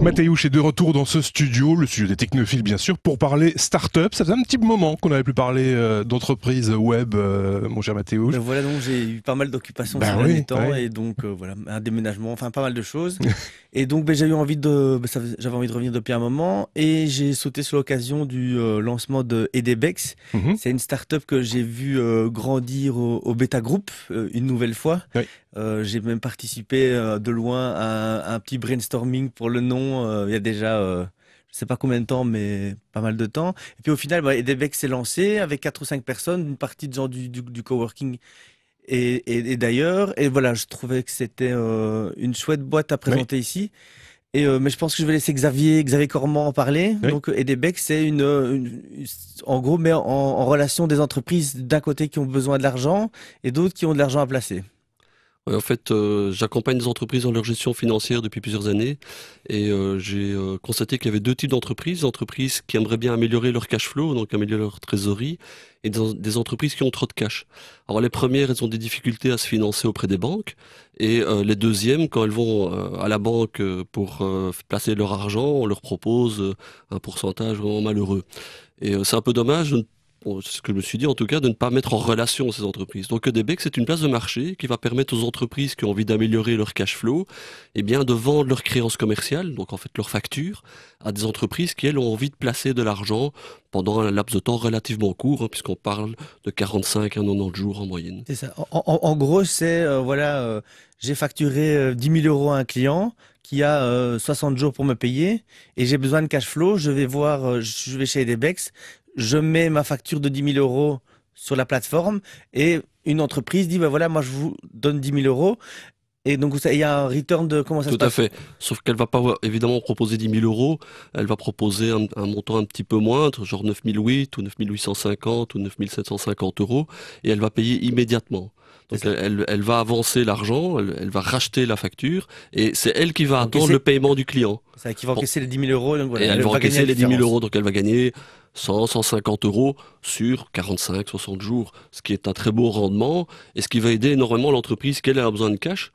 Mathéouche est de retour dans ce studio, le studio des technophiles bien sûr, pour parler start-up. Ça faisait un petit moment qu'on n'avait plus parlé d'entreprise web, mon cher Mathéouche. Voilà, donc j'ai eu pas mal d'occupations ces derniers temps et donc voilà, un déménagement, enfin pas mal de choses. Et donc j'ai eu envie j'avais envie de revenir depuis un moment et j'ai sauté sur l'occasion du lancement de Edebex. C'est une start-up que j'ai vu grandir au Beta Group une nouvelle fois. J'ai même participé de loin à un petit brainstorming pour le nom il y a déjà je sais pas combien de temps, mais pas mal de temps. Et puis au final, Edebex s'est lancé avec 4 ou 5 personnes, une partie de gens du coworking et d'ailleurs. Et voilà, je trouvais que c'était une chouette boîte à présenter ici. Mais je pense que je vais laisser Xavier Cormand en parler. Donc Edebex, c'est en gros, met en relation des entreprises d'un côté qui ont besoin de l'argent et d'autres qui ont de l'argent à placer. En fait, j'accompagne des entreprises dans leur gestion financière depuis plusieurs années et j'ai constaté qu'il y avait deux types d'entreprises. Des entreprises qui aimeraient bien améliorer leur cash flow, donc améliorer leur trésorerie, et des entreprises qui ont trop de cash. Alors les premières, elles ont des difficultés à se financer auprès des banques et les deuxièmes, quand elles vont à la banque pour placer leur argent, on leur propose un pourcentage vraiment malheureux. Et c'est un peu dommage c'est ce que je me suis dit en tout cas, de ne pas mettre en relation ces entreprises. Donc Edebex, c'est une place de marché qui va permettre aux entreprises qui ont envie d'améliorer leur cash flow, de vendre leurs créances commerciales, donc en fait leurs factures, à des entreprises qui elles ont envie de placer de l'argent pendant un laps de temps relativement court, puisqu'on parle de 45 à 90 jours en moyenne. C'est ça. En gros, c'est j'ai facturé 10 000 € à un client qui a 60 jours pour me payer et j'ai besoin de cash flow. Je vais chez Edebex. Je mets ma facture de 10 000 € sur la plateforme et une entreprise dit, voilà, moi je vous donne 10 000 €. Et donc il y a un return de comment ça se passe? Tout à fait. Sauf qu'elle va pas évidemment proposer 10 000 €. Elle va proposer un montant un petit peu moindre, genre 9 800 ou 9 850 ou 9 750 €. Et elle va payer immédiatement. Donc elle va avancer l'argent, elle va racheter la facture et c'est elle qui va attendre le paiement du client. C'est qui va encaisser les 10 000 €. Donc voilà, et elle va encaisser les 10 000 €. Donc elle va gagner 150 € sur 45, 60 jours, ce qui est un très beau rendement et ce qui va aider énormément l'entreprise qu'elle a besoin de cash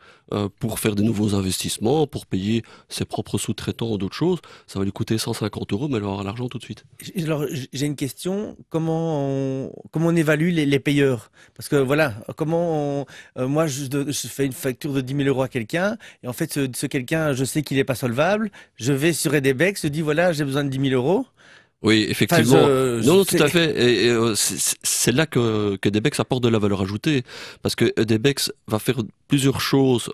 pour faire de nouveaux investissements, pour payer ses propres sous-traitants ou d'autres choses. Ça va lui coûter 150 €, mais elle va avoir l'argent tout de suite. Alors j'ai une question, comment on évalue les payeurs? Parce que voilà, moi je fais une facture de 10 000 € à quelqu'un et en fait ce quelqu'un, je sais qu'il n'est pas solvable, je vais sur Edebex, je dis voilà, j'ai besoin de 10 000 €. Oui, effectivement. Non, tout à fait. Et c'est là que Edebex apporte de la valeur ajoutée, parce que Edebex va faire plusieurs choses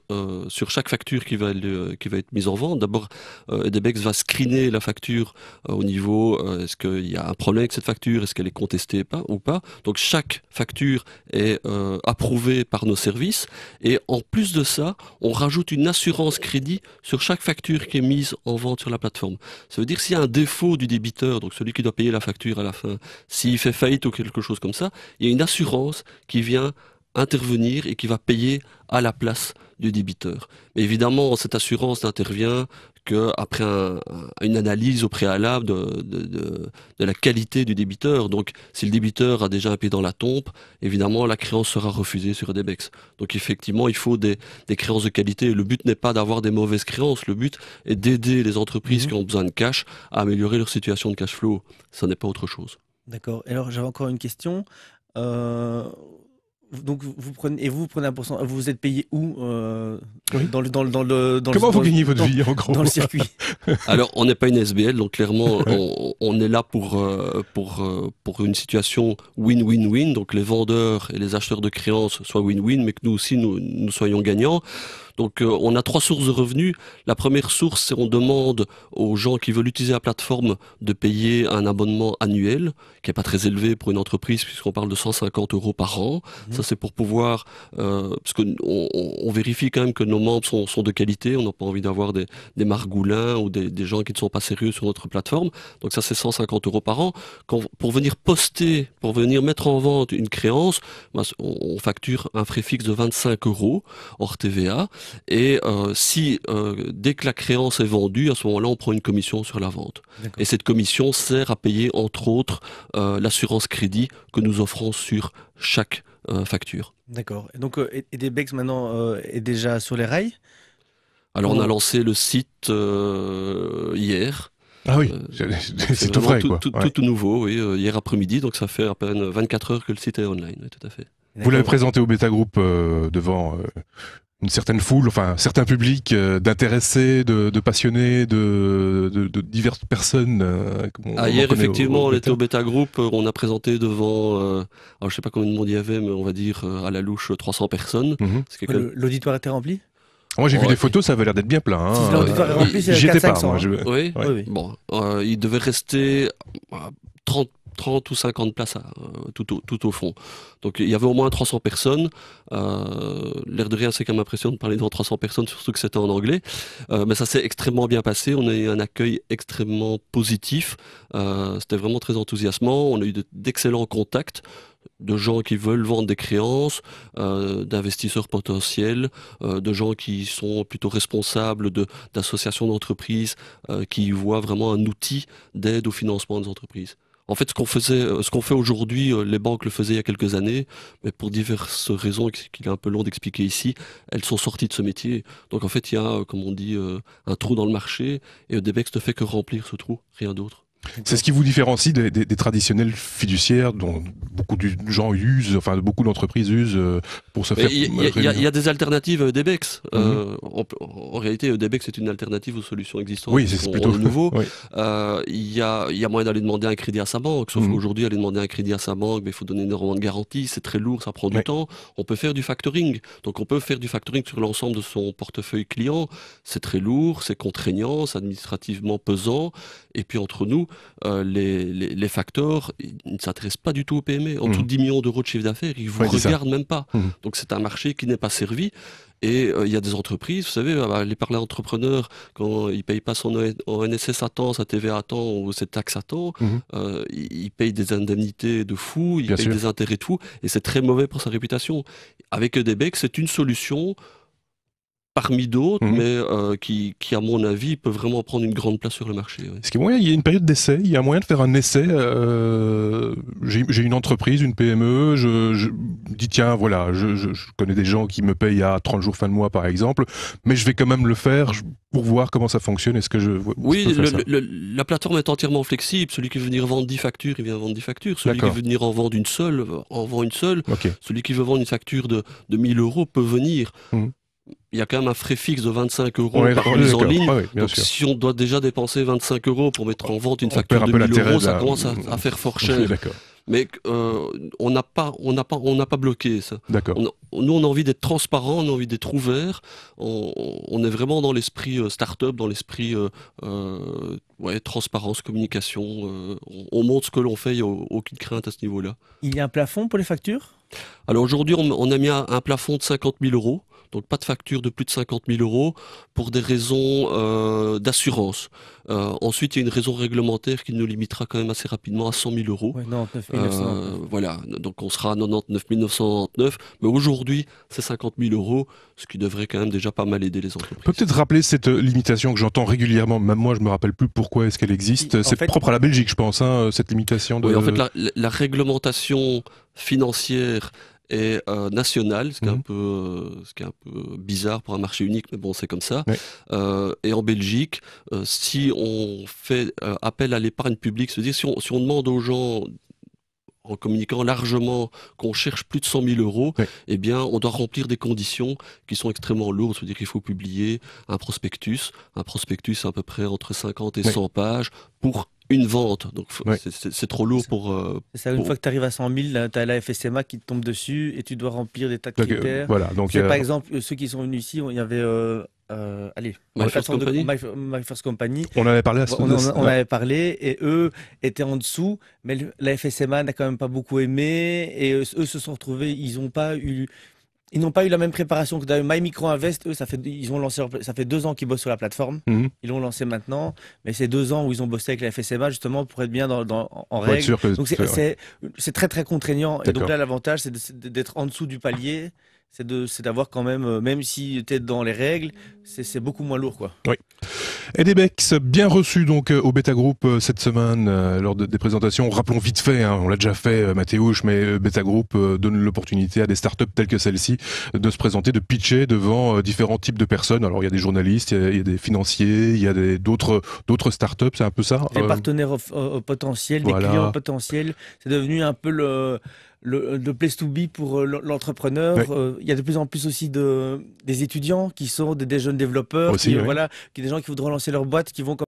sur chaque facture qui va être mise en vente. D'abord, Edebex va screener la facture au niveau est-ce qu'il y a un problème avec cette facture, est-ce qu'elle est contestée ou pas. Donc chaque facture est approuvée par nos services. Et en plus de ça, on rajoute une assurance crédit sur chaque facture qui est mise en vente sur la plateforme. Ça veut dire s'il y a un défaut du débiteur, donc celui qui doit payer la facture à la fin, s'il fait faillite ou quelque chose comme ça, il y a une assurance qui vient intervenir et qui va payer à la place du débiteur. Mais évidemment, cette assurance n'intervient qu'après une analyse au préalable de la qualité du débiteur. Donc, si le débiteur a déjà un pied dans la tombe, évidemment, la créance sera refusée sur Edebex. Donc, effectivement, il faut des créances de qualité. Le but n'est pas d'avoir des mauvaises créances. Le but est d'aider les entreprises qui ont besoin de cash à améliorer leur situation de cash flow. Ça n'est pas autre chose. D'accord. Alors, j'avais encore une question. Donc vous prenez un pourcentage. Vous êtes payé où Comment vous gagnez votre vie en gros dans le circuit? Alors on n'est pas une SBL, donc clairement on est là pour une situation win-win-win, donc les vendeurs et les acheteurs de créances soient win-win, mais que nous aussi nous soyons gagnants. Donc on a 3 sources de revenus. La première source, c'est on demande aux gens qui veulent utiliser la plateforme de payer un abonnement annuel, qui n'est pas très élevé pour une entreprise, puisqu'on parle de 150 € par an. Ça, c'est pour pouvoir... parce qu'on vérifie quand même que nos membres sont de qualité. On n'a pas envie d'avoir des margoulins ou des gens qui ne sont pas sérieux sur notre plateforme. Donc ça, c'est 150 € par an. Pour venir pour venir mettre en vente une créance, on facture un frais fixe de 25 € hors TVA. Et dès que la créance est vendue, à ce moment-là, on prend une commission sur la vente. Et cette commission sert à payer, entre autres, l'assurance crédit que nous offrons sur chaque facture. D'accord. Et donc, Edebex, maintenant, est déjà sur les rails? Alors on a lancé le site hier. Ah oui, c'est tout frais, quoi. Tout nouveau, oui, hier après-midi, donc ça fait à peine 24 heures que le site est online, oui, tout à fait. Vous l'avez présenté au Beta Group devant une certaine foule, enfin certains publics d'intéressés, de passionnés, de diverses personnes. Hier, effectivement, on était au Beta Group, on a présenté devant, alors je sais pas combien de monde il y avait, mais on va dire à la louche 300 personnes. L'auditoire était rempli? Moi j'ai vu les photos, ça avait l'air d'être bien plein. Hein. Si l'auditoire est rempli, c'est 400-500. Oui. Bon, il devait rester 30 ou 50 places tout au fond. Donc il y avait au moins 300 personnes. L'air de rien, c'est quand même impressionnant de parler devant 300 personnes, surtout que c'était en anglais. Mais ça s'est extrêmement bien passé. On a eu un accueil extrêmement positif. C'était vraiment très enthousiasmant. On a eu d'excellents contacts de gens qui veulent vendre des créances, d'investisseurs potentiels, de gens qui sont plutôt responsables d'associations d'entreprises, qui voient vraiment un outil d'aide au financement des entreprises. En fait, ce qu'on fait aujourd'hui, les banques le faisaient il y a quelques années, mais pour diverses raisons qu'il est un peu long d'expliquer ici, elles sont sorties de ce métier. Donc en fait, il y a, comme on dit, un trou dans le marché, et EDBEX ne fait que remplir ce trou, rien d'autre. C'est ce qui vous différencie des traditionnels fiduciaires dont beaucoup de gens usent, enfin beaucoup d'entreprises usent pour se faire. Il y a des alternatives à EDBEX. En réalité, EDBEX est une alternative aux solutions existantes. Oui, c'est plutôt nouveau. Oui. Il y a moyen d'aller demander un crédit à sa banque, sauf qu'aujourd'hui, aller demander un crédit à sa banque, il faut donner énormément de garanties, c'est très lourd, ça prend du temps. On peut faire du factoring. Donc on peut faire du factoring sur l'ensemble de son portefeuille client. C'est très lourd, c'est contraignant, c'est administrativement pesant. Et puis entre nous, les facteurs, ils ne s'intéressent pas du tout aux PME. En dessous de 10 millions d'euros de chiffre d'affaires, ils ne vous regardent même pas. Donc c'est un marché qui n'est pas servi. Et il y a des entreprises, vous savez, les parler entrepreneurs, quand ils ne payent pas son ONSS à temps, sa TVA à temps ou ses taxes à temps, ils payent des indemnités de fou, ils payent des intérêts de fou, et c'est très mauvais pour sa réputation. Avec EDBEX, c'est une solution parmi d'autres, mais qui, à mon avis, peut vraiment prendre une grande place sur le marché. Oui. Est-ce qu'il y a une période d'essai? Il y a moyen de faire un essai? J'ai une entreprise, une PME, je dis tiens, voilà, je connais des gens qui me payent à 30 jours fin de mois, par exemple, mais je vais quand même le faire pour voir comment ça fonctionne. Est-ce que Oui, la plateforme est entièrement flexible. Celui qui veut venir vendre 10 factures, il vient vendre 10 factures. Celui qui veut venir en vendre une seule, en vend une seule. Celui qui veut vendre une facture de 1 000 euros peut venir. Il y a quand même un frais fixe de 25 euros par mise en ligne. Donc si on doit déjà dépenser 25 euros pour mettre en vente une facture de 1 000 euros, ça commence à faire fort cher. Mais on n'a pas bloqué ça. Nous, on a envie d'être transparent, on a envie d'être ouvert. On est vraiment dans l'esprit start-up, dans l'esprit transparence, communication. On montre ce que l'on fait, il n'y a aucune crainte à ce niveau-là. Il y a un plafond pour les factures? Alors aujourd'hui, on a mis un plafond de 50 000 euros. Donc pas de facture de plus de 50 000 euros pour des raisons d'assurance. Ensuite, il y a une raison réglementaire qui nous limitera quand même assez rapidement à 100 000 euros. Ouais, 99 999. Voilà, donc on sera à 99 999. Mais aujourd'hui, c'est 50 000 euros, ce qui devrait quand même déjà pas mal aider les entreprises. Peut-être rappeler cette limitation que j'entends régulièrement. Même moi, je me rappelle plus pourquoi est-ce qu'elle existe. C'est propre à la Belgique, je pense, hein, cette limitation. Oui, en fait, la réglementation financière et national, ce qui est un peu bizarre pour un marché unique, mais bon, c'est comme ça. Et en Belgique, si on fait appel à l'épargne publique, c'est-à-dire si on demande aux gens, en communiquant largement, qu'on cherche plus de 100 000 euros, eh bien, on doit remplir des conditions qui sont extrêmement lourdes. C'est-à-dire qu'il faut publier un prospectus. Un prospectus, c'est à peu près entre 50 et 100 pages pour une vente, donc c'est trop lourd pour... C'est ça, une fois que tu arrives à 100 000, tu as la FSMA qui te tombe dessus et tu dois remplir des tas de critères. Voilà, donc par exemple, ceux qui sont venus ici, il y y avait... My First Company. On en avait parlé on avait parlé et eux étaient en dessous, mais la FSMA n'a quand même pas beaucoup aimé et eux se sont retrouvés, ils n'ont pas eu la même préparation que My Micro Invest. Eux, ça fait 2 ans qu'ils bossent sur la plateforme. Ils l'ont lancé maintenant, mais c'est 2 ans où ils ont bossé avec la FSMA justement pour être bien en règle. Donc c'est très très contraignant. Et donc là, l'avantage, c'est d'être en dessous du palier. C'est d'avoir quand même si tu es dans les règles, c'est beaucoup moins lourd, quoi. Oui. Edebex, bien reçu donc au Beta Group cette semaine lors des présentations. Rappelons vite fait, on l'a déjà fait Mathéouche, mais Beta Group donne l'opportunité à des startups telles que celle-ci de se présenter, de pitcher devant différents types de personnes. Alors il y a des journalistes, il y a des financiers, il y a d'autres startups, c'est un peu ça. Des partenaires potentiels, des clients potentiels. C'est devenu un peu le place to be pour l'entrepreneur. Ouais. Il y a de plus en plus aussi des étudiants qui sont des jeunes développeurs, aussi, qui des gens qui voudraient lancer leur boîte, qui vont